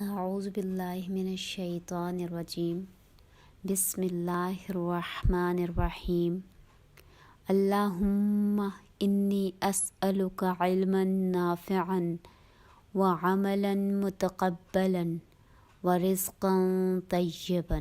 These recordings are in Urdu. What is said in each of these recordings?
اعوذ باللہ من الشیطان الرجیم بسم اللہ الرحمن الرحیم اللہم انی اسألک علما نافعا وعملا متقبلا ورزقا طیبا۔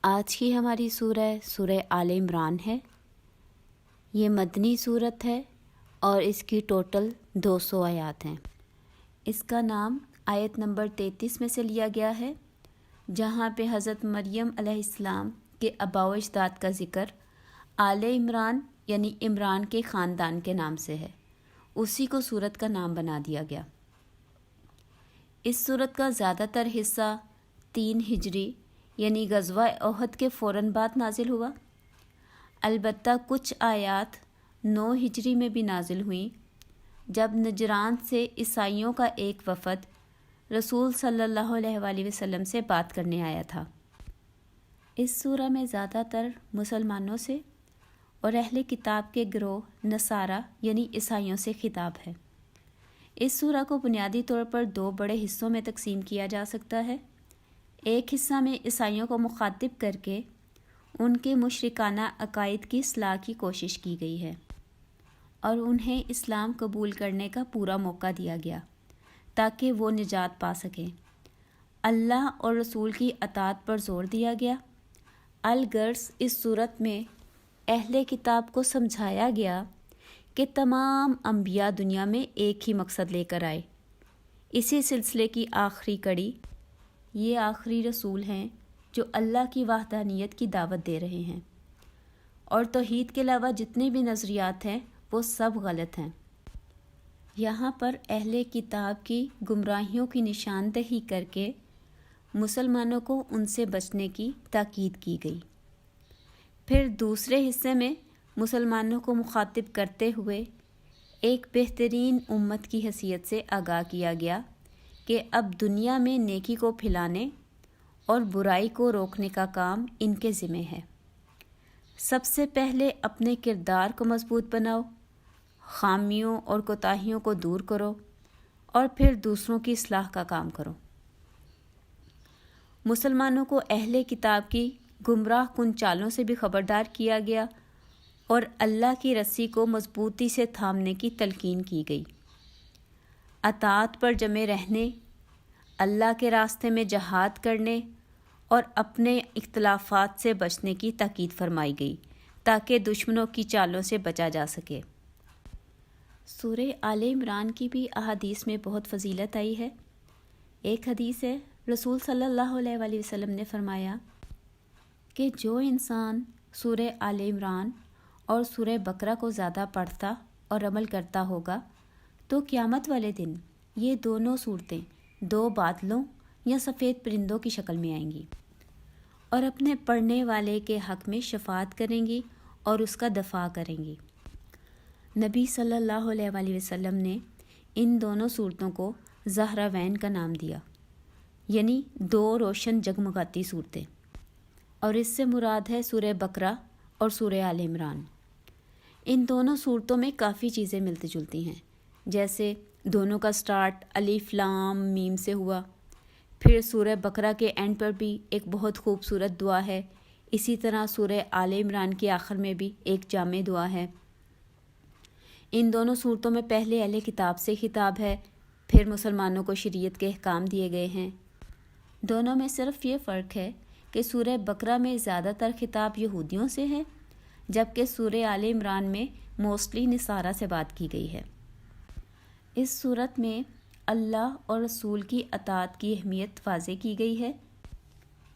آج کی ہماری سورہ آل عمران ہے۔ یہ مدنی سورت ہے اور اس کی ٹوٹل 200 آیات ہیں۔ اس کا نام آیت نمبر 33 میں سے لیا گیا ہے، جہاں پہ حضرت مریم علیہ السلام کے آباء و اجداد کا ذکر آل عمران یعنی عمران کے خاندان کے نام سے ہے، اسی کو سورت کا نام بنا دیا گیا۔ اس سورت کا زیادہ تر حصہ 3 ہجری یعنی غزوہ احد کے فوراً بعد نازل ہوا، البتہ کچھ آیات 9 ہجری میں بھی نازل ہوئیں، جب نجران سے عیسائیوں کا ایک وفد رسول صلی اللہ علیہ وآلہ وسلم سے بات کرنے آیا تھا۔ اس سورہ میں زیادہ تر مسلمانوں سے اور اہل کتاب کے گروہ نصارہ یعنی عیسائیوں سے خطاب ہے۔ اس سورہ کو بنیادی طور پر 2 بڑے حصوں میں تقسیم کیا جا سکتا ہے۔ ایک حصہ میں عیسائیوں کو مخاطب کر کے ان کے مشرکانہ عقائد کی اصلاح کی کوشش کی گئی ہے اور انہیں اسلام قبول کرنے کا پورا موقع دیا گیا تاکہ وہ نجات پا سکیں۔ اللہ اور رسول کی اطاعت پر زور دیا گیا۔ الغرض اس صورت میں اہل کتاب کو سمجھایا گیا کہ تمام انبیاء دنیا میں ایک ہی مقصد لے کر آئے۔ اسی سلسلے کی آخری کڑی یہ آخری رسول ہیں جو اللہ کی وحدانیت کی دعوت دے رہے ہیں، اور توحید کے علاوہ جتنے بھی نظریات ہیں وہ سب غلط ہیں۔ یہاں پر اہل کتاب کی گمراہیوں کی نشاندہی کر کے مسلمانوں کو ان سے بچنے کی تاکید کی گئی۔ پھر دوسرے حصے میں مسلمانوں کو مخاطب کرتے ہوئے ایک بہترین امت کی حیثیت سے آگاہ کیا گیا کہ اب دنیا میں نیکی کو پھیلانے اور برائی کو روکنے کا کام ان کے ذمہ ہے۔ سب سے پہلے اپنے کردار کو مضبوط بناؤ، خامیوں اور کوتاہیوں کو دور کرو، اور پھر دوسروں کی اصلاح کا کام کرو۔ مسلمانوں کو اہل کتاب کی گمراہ کن چالوں سے بھی خبردار کیا گیا اور اللہ کی رسی کو مضبوطی سے تھامنے کی تلقین کی گئی۔ اطاعت پر جمے رہنے، اللہ کے راستے میں جہاد کرنے اور اپنے اختلافات سے بچنے کی تاکید فرمائی گئی تاکہ دشمنوں کی چالوں سے بچا جا سکے۔ سورہ آل عمران کی بھی احادیث میں بہت فضیلت آئی ہے۔ ایک حدیث ہے، رسول صلی اللہ علیہ وآلہ وسلم نے فرمایا کہ جو انسان سورہ آل عمران اور سورہ بقرہ کو زیادہ پڑھتا اور عمل کرتا ہوگا تو قیامت والے دن یہ دونوں صورتیں 2 بادلوں یا سفید پرندوں کی شکل میں آئیں گی اور اپنے پڑھنے والے کے حق میں شفاعت کریں گی اور اس کا دفاع کریں گی۔ نبی صلی اللہ علیہ وآلہ وسلم نے ان دونوں صورتوں کو زہراوین کا نام دیا، یعنی 2 روشن جگمگاتی صورتیں، اور اس سے مراد ہے سورہ بقرہ اور سورہ آل عمران۔ ان دونوں صورتوں میں کافی چیزیں ملتی جلتی ہیں، جیسے دونوں کا سٹارٹ الف لام میم سے ہوا، پھر سورہ بقرہ کے اینڈ پر بھی ایک بہت خوبصورت دعا ہے، اسی طرح سورہ آل عمران کے آخر میں بھی ایک جامع دعا ہے۔ ان دونوں صورتوں میں پہلے اہل کتاب سے خطاب ہے، پھر مسلمانوں کو شریعت کے احکام دیے گئے ہیں۔ دونوں میں صرف یہ فرق ہے کہ سورہ بقرہ میں زیادہ تر خطاب یہودیوں سے ہے، جبکہ سورہ آل عمران میں موسٹلی نصارہ سے بات کی گئی ہے۔ اس صورت میں اللہ اور رسول کی اطاعت کی اہمیت واضح کی گئی ہے۔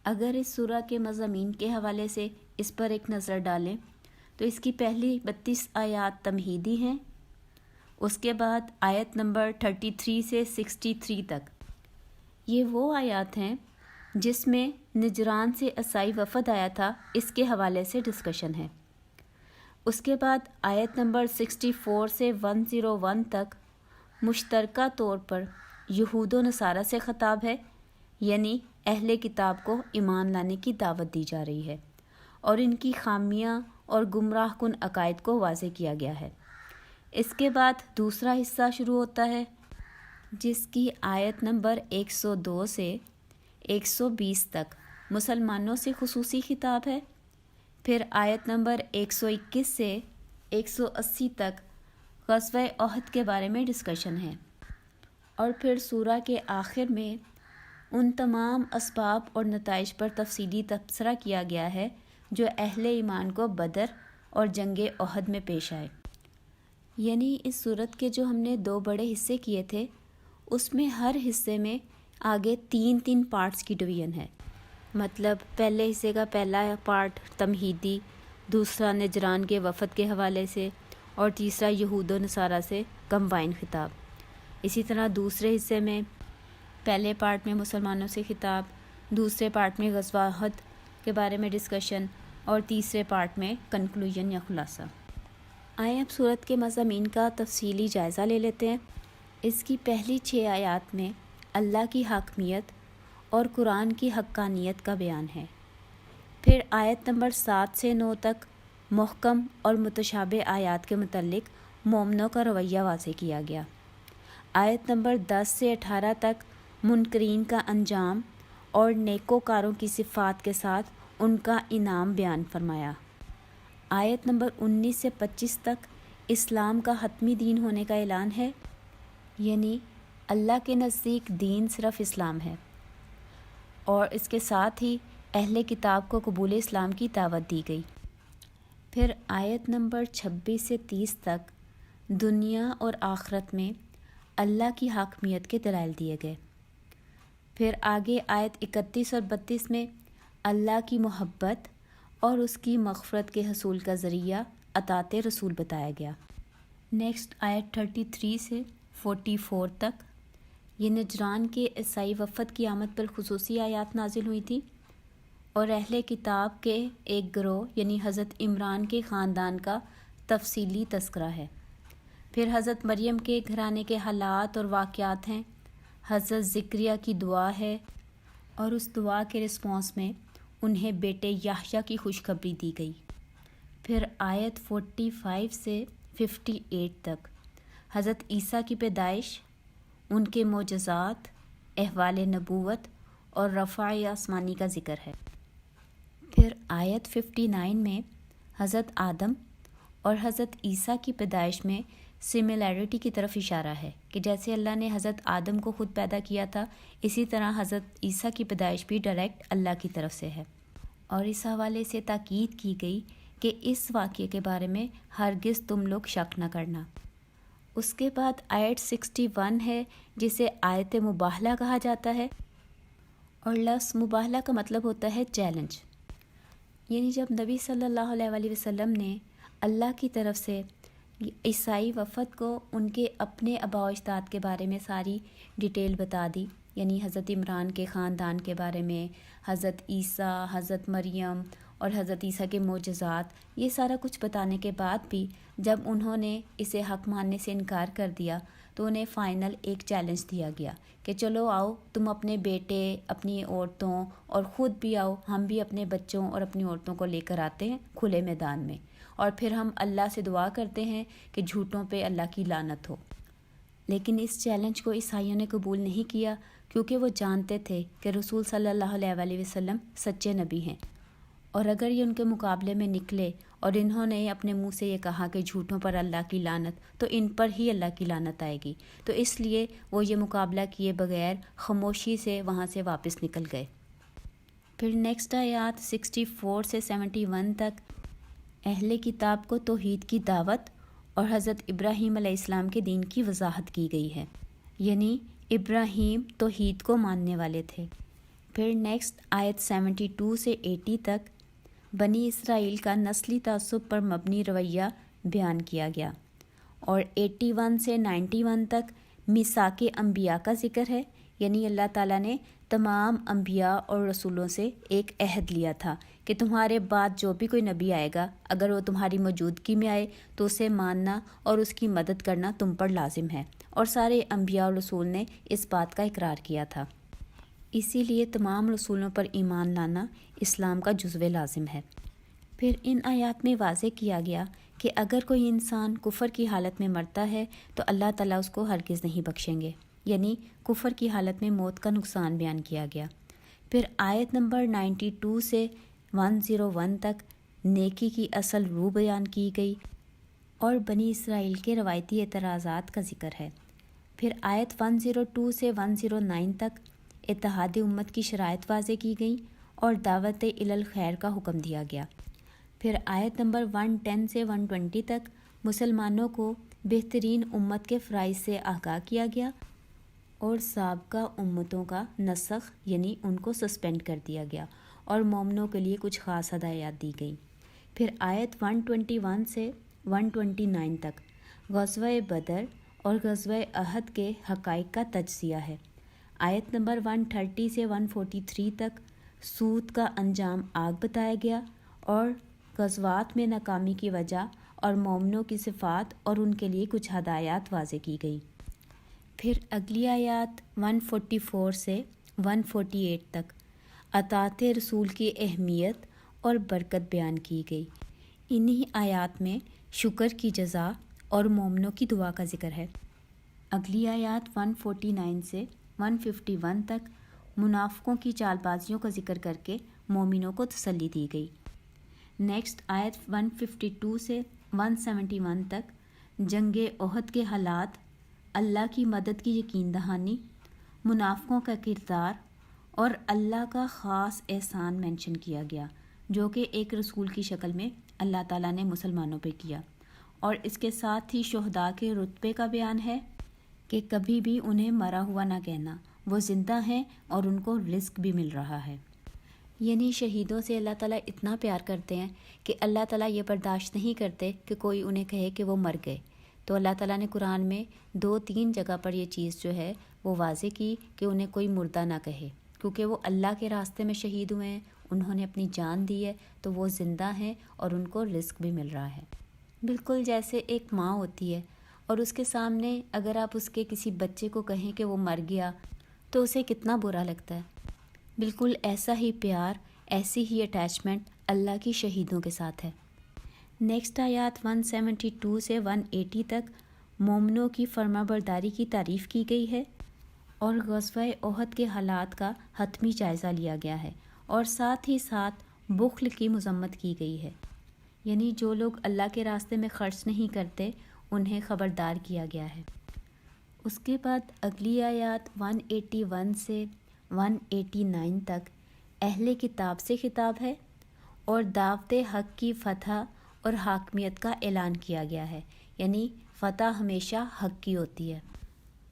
اگر اس سورہ کے مضامین کے حوالے سے اس پر ایک نظر ڈالیں تو اس کی پہلی 32 آیات تمہیدی ہیں، اس کے بعد آیت نمبر 33 سے 63 تک یہ وہ آیات ہیں جس میں نجران سے عیسائی وفد آیا تھا، اس کے حوالے سے ڈسکشن ہے۔ اس کے بعد آیت نمبر 64 سے 101 تک مشترکہ طور پر یہود و نصارہ سے خطاب ہے، یعنی اہل کتاب کو ایمان لانے کی دعوت دی جا رہی ہے اور ان کی خامیاں اور گمراہ کن عقائد کو واضح کیا گیا ہے۔ اس کے بعد دوسرا حصہ شروع ہوتا ہے جس کی آیت نمبر 102 سے 120 تک مسلمانوں سے خصوصی خطاب ہے. پھر آیت نمبر 121 سے 180 تک غزوہ احد کے بارے میں ڈسکشن ہے. اور پھر سورہ کے آخر میں ان تمام اسباب اور نتائج پر تفصیلی تبصرہ کیا گیا ہے جو اہل ایمان کو بدر اور جنگ احد میں پیش آئے. یعنی اس صورت کے جو ہم نے 2 بڑے حصے کیے تھے اس میں ہر حصے میں آگے 3 پارٹس کی ڈویژن ہے. مطلب پہلے حصے کا پہلا پارٹ تمہیدی، دوسرا نجران کے وفد کے حوالے سے، اور تیسرا یہود و نصارہ سے کمبائن خطاب. اسی طرح دوسرے حصے میں پہلے پارٹ میں مسلمانوں سے خطاب، دوسرے پارٹ میں غزوہ احد کے بارے میں ڈسکشن، اور تیسرے پارٹ میں کنکلوژن یا خلاصہ. آئیں اب صورت کے مضامین کا تفصیلی جائزہ لے لیتے ہیں. اس کی پہلی 6 آیات میں اللہ کی حاکمیت اور قرآن کی حقانیت کا بیان ہے. پھر آیت نمبر 7 سے 9 تک محکم اور متشابہ آیات کے متعلق مومنوں کا رویہ واضح کیا گیا. آیت نمبر 10 سے 18 تک منکرین کا انجام اور نیکوکاروں کی صفات کے ساتھ ان کا انعام بیان فرمایا. آیت نمبر 19 سے 25 تک اسلام کا حتمی دین ہونے کا اعلان ہے، یعنی اللہ کے نزدیک دین صرف اسلام ہے، اور اس کے ساتھ ہی اہل کتاب کو قبول اسلام کی دعوت دی گئی. پھر آیت نمبر 26 سے 30 تک دنیا اور آخرت میں اللہ کی حاکمیت کے دلائل دیے گئے. پھر آگے آیت 31 اور 32 میں اللہ کی محبت اور اس کی مغفرت کے حصول کا ذریعہ اطاعت رسول بتایا گیا. نیکسٹ آیت 33 سے 44 تک یہ نجران کے عیسائی وفد کی آمد پر خصوصی آیات نازل ہوئی تھی، اور اہل کتاب کے ایک گروہ یعنی حضرت عمران کے خاندان کا تفصیلی تذکرہ ہے. پھر حضرت مریم کے گھرانے کے حالات اور واقعات ہیں. حضرت زکریا کی دعا ہے، اور اس دعا کے رسپانس میں انہیں بیٹے یحییٰ کی خوشخبری دی گئی. پھر آیت 45 سے 58 تک حضرت عیسیٰ کی پیدائش، ان کے معجزات، احوال نبوت اور رفع آسمانی کا ذکر ہے. پھر آیت 59 میں حضرت آدم اور حضرت عیسیٰ کی پیدائش میں سملیرٹی کی طرف اشارہ ہے کہ جیسے اللہ نے حضرت آدم کو خود پیدا کیا تھا، اسی طرح حضرت عیسیٰ کی پیدائش بھی ڈائریکٹ اللہ کی طرف سے ہے. اور اس حوالے سے تاکید کی گئی کہ اس واقعے کے بارے میں ہرگز تم لوگ شک نہ کرنا. اس کے بعد آیت 61 ہے جسے آیت مباہلہ کہا جاتا ہے، اور لفظ مباہلہ کا مطلب ہوتا ہے چیلنج. یعنی جب نبی صلی اللہ علیہ وسلم نے اللہ کی طرف سے عیسائی وفد کو ان کے اپنے آباء و اجداد کے بارے میں ساری ڈیٹیل بتا دی، یعنی حضرت عمران کے خاندان کے بارے میں، حضرت عیسیٰ، حضرت مریم اور حضرت عیسیٰ کے معجزات، یہ سارا کچھ بتانے کے بعد بھی جب انہوں نے اسے حق ماننے سے انکار کر دیا تو انہیں فائنل ایک چیلنج دیا گیا کہ چلو آؤ تم اپنے بیٹے، اپنی عورتوں اور خود بھی آؤ، ہم بھی اپنے بچوں اور اپنی عورتوں کو لے کر آتے ہیں کھلے میدان میں، اور پھر ہم اللہ سے دعا کرتے ہیں کہ جھوٹوں پہ اللہ کی لعنت ہو. لیکن اس چیلنج کو عیسائیوں نے قبول نہیں کیا، کیونکہ وہ جانتے تھے کہ رسول صلی اللہ علیہ وسلم سچے نبی ہیں، اور اگر یہ ان کے مقابلے میں نکلے اور انہوں نے اپنے منہ سے یہ کہا کہ جھوٹوں پر اللہ کی لعنت، تو ان پر ہی اللہ کی لعنت آئے گی. تو اس لیے وہ یہ مقابلہ کیے بغیر خاموشی سے وہاں سے واپس نکل گئے. پھر نیکسٹ آیات 64 سے 71 تک اہل کتاب کو توحید کی دعوت اور حضرت ابراہیم علیہ السلام کے دین کی وضاحت کی گئی ہے، یعنی ابراہیم توحید کو ماننے والے تھے. پھر نیکسٹ آیت 72 سے 80 تک بنی اسرائیل کا نسلی تعصب پر مبنی رویہ بیان کیا گیا، اور 81 سے 91 تک میثاق انبیاء کا ذکر ہے، یعنی اللہ تعالیٰ نے تمام انبیاء اور رسولوں سے ایک عہد لیا تھا کہ تمہارے بعد جو بھی کوئی نبی آئے گا اگر وہ تمہاری موجودگی میں آئے تو اسے ماننا اور اس کی مدد کرنا تم پر لازم ہے، اور سارے انبیاء اور رسول نے اس بات کا اقرار کیا تھا. اسی لیے تمام رسولوں پر ایمان لانا اسلام کا جزو لازم ہے. پھر ان آیات میں واضح کیا گیا کہ اگر کوئی انسان کفر کی حالت میں مرتا ہے تو اللہ تعالیٰ اس کو ہرگز نہیں بخشیں گے، یعنی کفر کی حالت میں موت کا نقصان بیان کیا گیا۔ پھر آیت نمبر 92 سے 101 تک نیکی کی اصل روح بیان کی گئی اور بنی اسرائیل کے روایتی اعتراضات کا ذکر ہے۔ پھر آیت 102 سے 109 تک اتحاد امت کی شرائط واضح کی گئیں اور دعوت الی الخیر کا حکم دیا گیا۔ پھر آیت نمبر 110 سے 120 تک مسلمانوں کو بہترین امت کے فرائض سے آگاہ کیا گیا اور سابقہ امتوں کا نسخ یعنی ان کو سسپینڈ کر دیا گیا اور مومنوں کے لیے کچھ خاص ہدایات دی گئیں۔ پھر آیت 121 سے 129 تک غزوہ بدر اور غزوہ احد کے حقائق کا تجزیہ ہے۔ آیت نمبر 130 سے 143 تک سود کا انجام آگ بتایا گیا اور غزوات میں ناکامی کی وجہ اور مومنوں کی صفات اور ان کے لیے کچھ ہدایات واضح کی گئی۔ پھر اگلی آیات 144 سے 148 تک اطاعت رسول کی اہمیت اور برکت بیان کی گئی۔ انہی آیات میں شکر کی جزا اور مومنوں کی دعا کا ذکر ہے۔ اگلی آیات 149 سے 151 تک منافقوں کی چال بازیوں کا ذکر کر کے مومنوں کو تسلی دی گئی۔ نیکسٹ آیت 152 سے 171 تک جنگ احد کے حالات، اللہ کی مدد کی یقین دہانی، منافقوں کا کردار اور اللہ کا خاص احسان مینشن کیا گیا جو کہ ایک رسول کی شکل میں اللہ تعالیٰ نے مسلمانوں پہ کیا، اور اس کے ساتھ ہی شہداء کے رتبے کا بیان ہے کہ کبھی بھی انہیں مرا ہوا نہ کہنا، وہ زندہ ہیں اور ان کو رزق بھی مل رہا ہے۔ یعنی شہیدوں سے اللہ تعالیٰ اتنا پیار کرتے ہیں کہ اللہ تعالیٰ یہ برداشت نہیں کرتے کہ کوئی انہیں کہے کہ وہ مر گئے۔ تو اللہ تعالیٰ نے قرآن میں 2-3 جگہ پر یہ چیز جو ہے وہ واضح کی کہ انہیں کوئی مردہ نہ کہے، کیونکہ وہ اللہ کے راستے میں شہید ہوئے ہیں، انہوں نے اپنی جان دی ہے تو وہ زندہ ہیں اور ان کو رزق بھی مل رہا ہے۔ بالکل جیسے ایک ماں ہوتی ہے اور اس کے سامنے اگر آپ اس کے کسی بچے کو کہیں کہ وہ مر گیا تو اسے کتنا برا لگتا ہے۔ بالکل ایسا ہی پیار، ایسی ہی اٹیچمنٹ اللہ کی شہیدوں کے ساتھ ہے۔ نیکسٹ آیات 172 سے 180 تک مومنوں کی فرما برداری کی تعریف کی گئی ہے اور غزوہ احد کے حالات کا حتمی جائزہ لیا گیا ہے اور ساتھ ہی ساتھ بخل کی مذمت کی گئی ہے، یعنی جو لوگ اللہ کے راستے میں خرچ نہیں کرتے انہیں خبردار کیا گیا ہے۔ اس کے بعد اگلی آیات 181 سے 189 تک اہل کتاب سے خطاب ہے اور دعوت حق کی فتح اور حاکمیت کا اعلان کیا گیا ہے، یعنی فتح ہمیشہ حق کی ہوتی ہے۔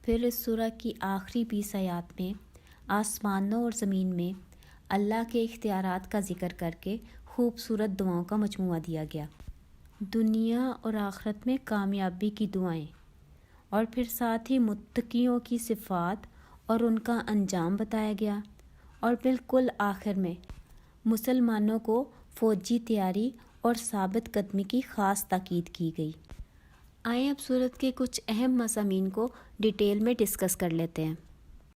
پھر اس سورہ کی آخری 20 آیات میں آسمانوں اور زمین میں اللہ کے اختیارات کا ذکر کر کے خوبصورت دعاؤں کا مجموعہ دیا گیا، دنیا اور آخرت میں کامیابی کی دعائیں، اور پھر ساتھ ہی متقیوں کی صفات اور ان کا انجام بتایا گیا، اور بالکل آخر میں مسلمانوں کو فوجی تیاری اور ثابت قدمی کی خاص تاکید کی گئی۔ آئیں اب سورت کے کچھ اہم مضامین کو ڈیٹیل میں ڈسکس کر لیتے ہیں۔